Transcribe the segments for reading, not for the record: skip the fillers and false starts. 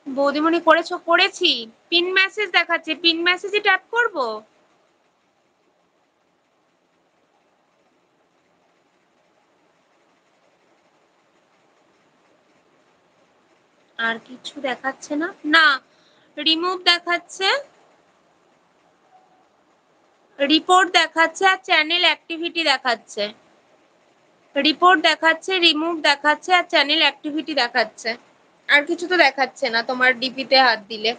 বৌদিমণি করেছো? করেছি। Pin message দেখাচ্ছে, পিন মেসেজে ট্যাপ করব। আর কিছু দেখাচ্ছে না। না, রিমুভ দেখাচ্ছে, রিপোর্ট দেখাচ্ছে, আর চ্যানেল অ্যাক্টিভিটি দেখাচ্ছে। রিপোর্ট দেখাচ্ছে, রিমুভ দেখাচ্ছে, আর চ্যানেল অ্যাক্টিভিটি দেখাচ্ছে। আর কিছু তো দেখাচ্ছে না তোমার ডিপিতে হাত দিলে।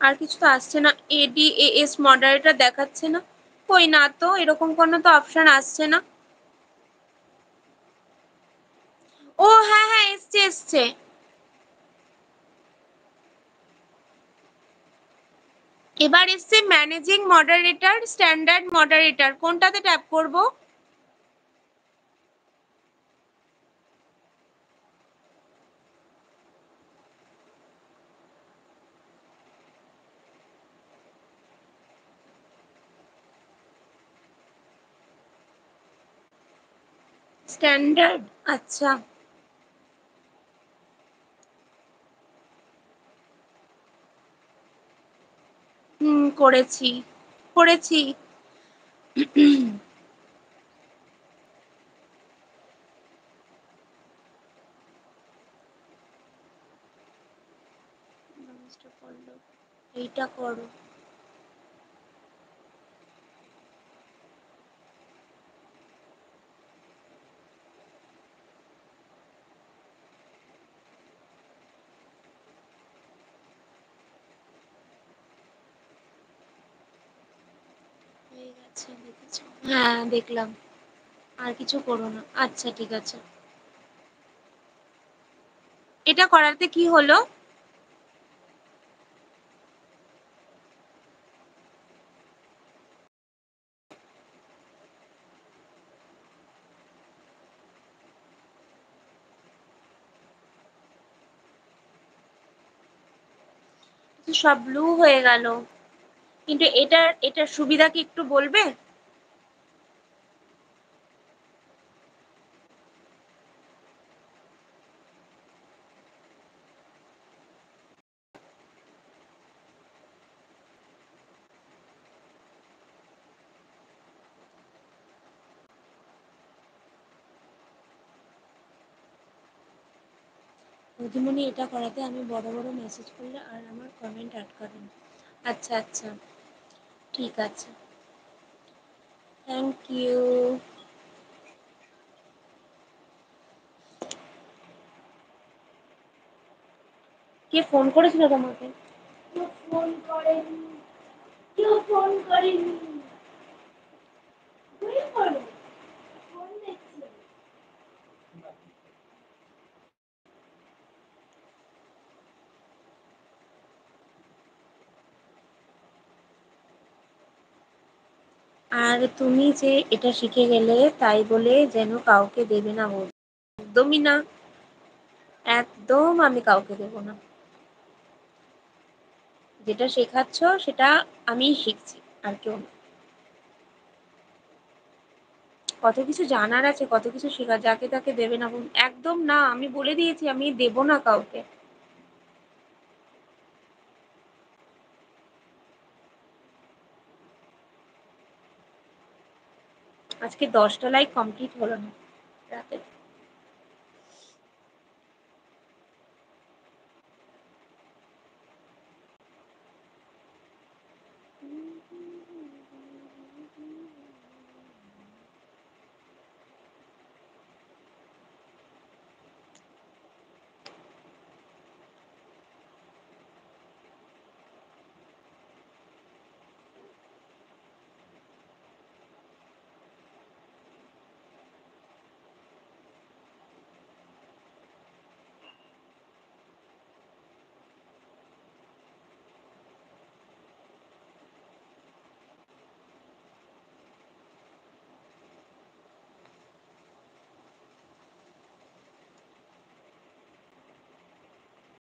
আর কিছু তো আসছে না। এডিএএস মডারেটর দেখাচ্ছে না। কই না তো, এরকম কোনো তো অপশন আসছে না। ও হ্যাঁ হ্যাঁ, এসছে এসছে। এবার এসছে ম্যানেজিং মডারেটর, স্ট্যান্ডার্ড মডারেটর, কোনটাতে ট্যাপ করব? স্ট্যান্ডার্ড, আচ্ছা। করেছি করেছি। এইটা করো। হয়ে গেছে, দেখেছো? হ্যাঁ দেখলাম। আর কিছু করো না, আচ্ছা ঠিক আছে। এটা করাতে কি হলো? সব ব্লু হয়ে গেল। কিন্তু এটার সুবিধা কি একটু বলবে? দিদিমণি, এটা করাতে আমি বড় বড় মেসেজ করলে আর আমার কমেন্ট আটকাবে না। আচ্ছা আচ্ছা, ঠিক আছে। Thank you. কে ফোন করেছিল তোমাকে? কেউ ফোন করেনি, কেউ ফোন করেনি। তুমি করো, ফোন দেখছি। আর তুমি যে এটা শিখে গেলে তাই বলে যেন কাউকে দেবে না, বল। একদমই না, একদম আমি কাউকে দেব না। যেটা শেখাচ্ছ সেটা আমিই শিখছি, আর কেউ না। কত কিছু জানার আছে, কত কিছু শেখার, যাকে তাকে দেবে না, একদম না, আমি বলে দিয়েছি আমি দেব না কাউকে। আজকে 10টা লাইক কমপ্লিট হলো না রাতে।